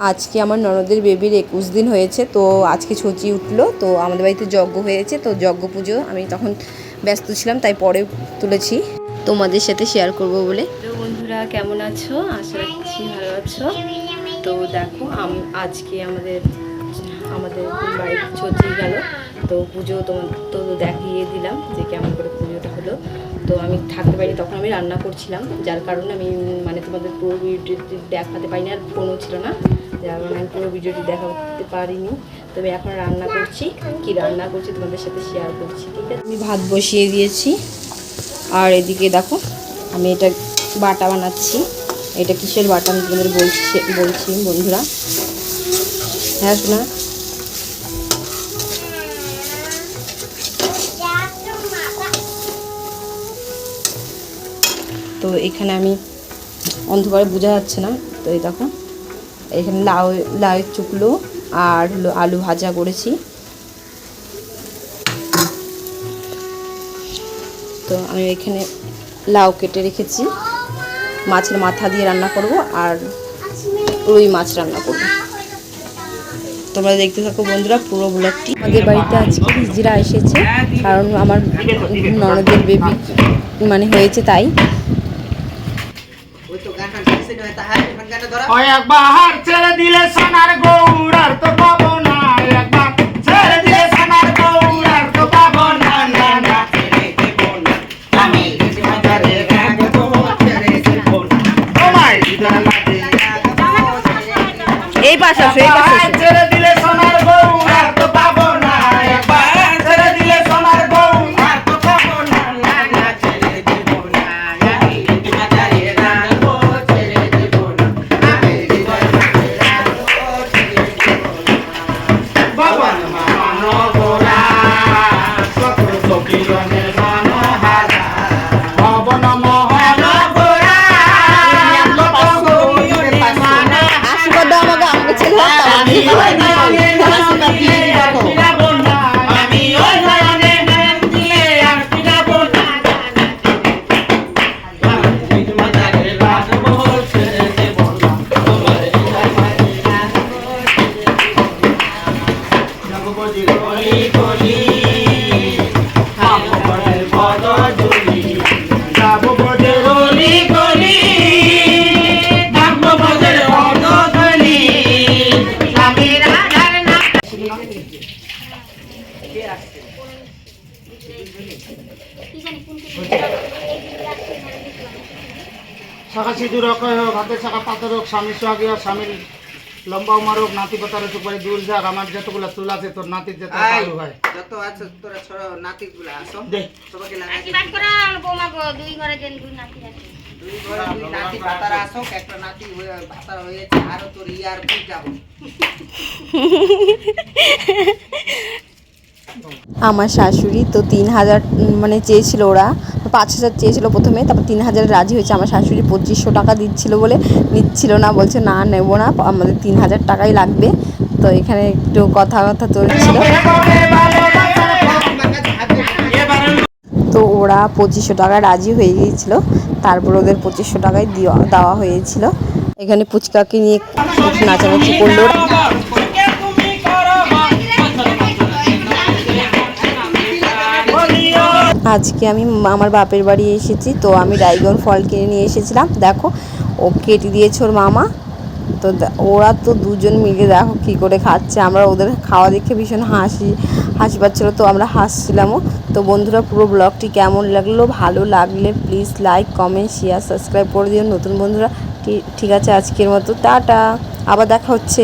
আজকে আমার ননদের বেবির 21 দিন হয়েছে, তো আজকে ছচি উঠলো, তো আমাদের বাড়িতে যজ্ঞ হয়েছে, তো যজ্ঞ পুজো আমি তখন ব্যস্ত ছিলাম, তাই পরে তুলেছি তোমাদের সাথে শেয়ার করব বলে। তো বন্ধুরা কেমন আছো? আশা রাখছি ভালো আছো। তো দেখো আজকে আমাদের বাড়ির ছচি গেল, তো পুজো তো দেখিয়ে দিলাম যে কেমন করে পুজোটা হলো। তো আমি থাকতে পারিনি, তখন আমি রান্না করছিলাম, যার কারণে আমি তোমাদের পুরো ভিডিওটি দেখাতে পারিনি, আর ফোনও ছিল না, যার কারণে আমি পুরো ভিডিওটি দেখাতে পারিনি। তবে এখন রান্না করছি, কি রান্না করছি তোমাদের সাথে শেয়ার করছি, ঠিক আছে? আমি ভাত বসিয়ে দিয়েছি, আর এদিকে দেখো আমি এটা বাটা বানাচ্ছি। এটা কিসের বাটা আমি তোমাদের বলছি বন্ধুরা। হ্যাঁ শোনা, তো এখানে আমি অন্ধকারে বোঝা যাচ্ছে না, তো এই দেখো এখানে লাউয়ের চুকলো আর হলো আলু ভাজা করেছি। তো আমি এখানে লাউ কেটে রেখেছি, মাছের মাথা দিয়ে রান্না করব আর রুই মাছ রান্না করব। তোমরা দেখতে থাকো বন্ধুরা পুরো ব্লগটি। আমাদের বাড়িতে আজকে হিজড়া এসেছে, কারণ আমার ননদের বেবি হয়েছে, তাই একবার ছেড়ে দিলে সোনার গৌর আর তো পাবো না, একবার ছেড়ে দিলে সোনার গৌর আর তো পাবো না, না না ছেড়ে দেব না আমি বাজারে রাখবো, ছেড়ে দেব না তোমায় দিদালাতে এই পাশে ছেড়ে দিলে সোনার গৌর আর তো পাবো না, একবার ছেড়ে দিলে সোনার গৌর আর তো পাবো না, না না ছেড়ে দেব না আমি বাজারে রাখবো, ছেড়ে দেব না আমি বাজারে রাখবো, ছেড়ে দেব না বাবা মানো গোরা সকল সকিরনের মনোহারা ভবন মোহন গোরা কত গৌরীর মানা আশীর্বাদ দাও আমাকে ছেলে হোক, আমি ওই নয়নে নয়ন দিয়ে আর ফিরাবো না, মাজারে রাখবো, ছেড়ে দেব না তোমার জগবতী গলি গলি ভাগবতের পদ জুলি, জগবতী গলি গলি ভাগবতের পদ জুলি আমি রাধার নাম শাখা সিঁদুর অক্ষয় হোক, হাতের শাখা পাথর হোক, স্বামীর সোহাগী হোক, স্বামীর লম্বা উমার হোক, নাতি পাতার সুপারি দূর যাক, আমার যতগুলো চুল আছে তোর নাতির যত চালু হয় যত আছে তোরা ছোট নাতিগুলো আসো দে সবাইকে লাগাই আশীর্বাদ করো বৌমা গো, দুই ঘরে দেন, দুই নাতি আছে। দুই ঘরে দুই নাতি ভাতার আসো, একটা নাতি ভাতার হয়েছে, আরো তোর ইয়ার বুঝ যাবো। আমার শাশুড়ি তো 3000 চেয়েছিল, ওরা 5000 চেয়েছিল প্রথমে, তারপর 3000 রাজি হয়েছে। আমার শাশুড়ি 2500 টাকা দিচ্ছিল বলে নিচ্ছিল না, বলছে না নেব না, আমাদের 3000 টাকাই লাগবে। তো এখানে একটু কথা চলছিল, তো ওরা 2500 টাকা রাজি হয়ে গিয়েছিল, তারপর ওদের 2500 টাকায় দেওয়া হয়েছিল। এখানে পুচকাকে নিয়ে নাচানাচি করলো। আজকে আমি আমার বাপের বাড়ি এসেছি, তো আমি ড্রাগন ফল কিনে নিয়ে এসেছিলাম। দেখো ও কেটে দিয়েছে ওর মামা, তো ওরা তো দুজন মিলে দেখো কী করে খাচ্ছে। আমরা ওদের খাওয়া দেখে ভীষণ হাসি পাচ্ছিলো, তো আমরা হাসছিলামও। তো বন্ধুরা পুরো ব্লগটি কেমন লাগলো, ভালো লাগলে please like comment share subscribe করে দিও নতুন বন্ধুরা। ঠিক আছে, আজকের মতো টাটা, আবার দেখা হচ্ছে।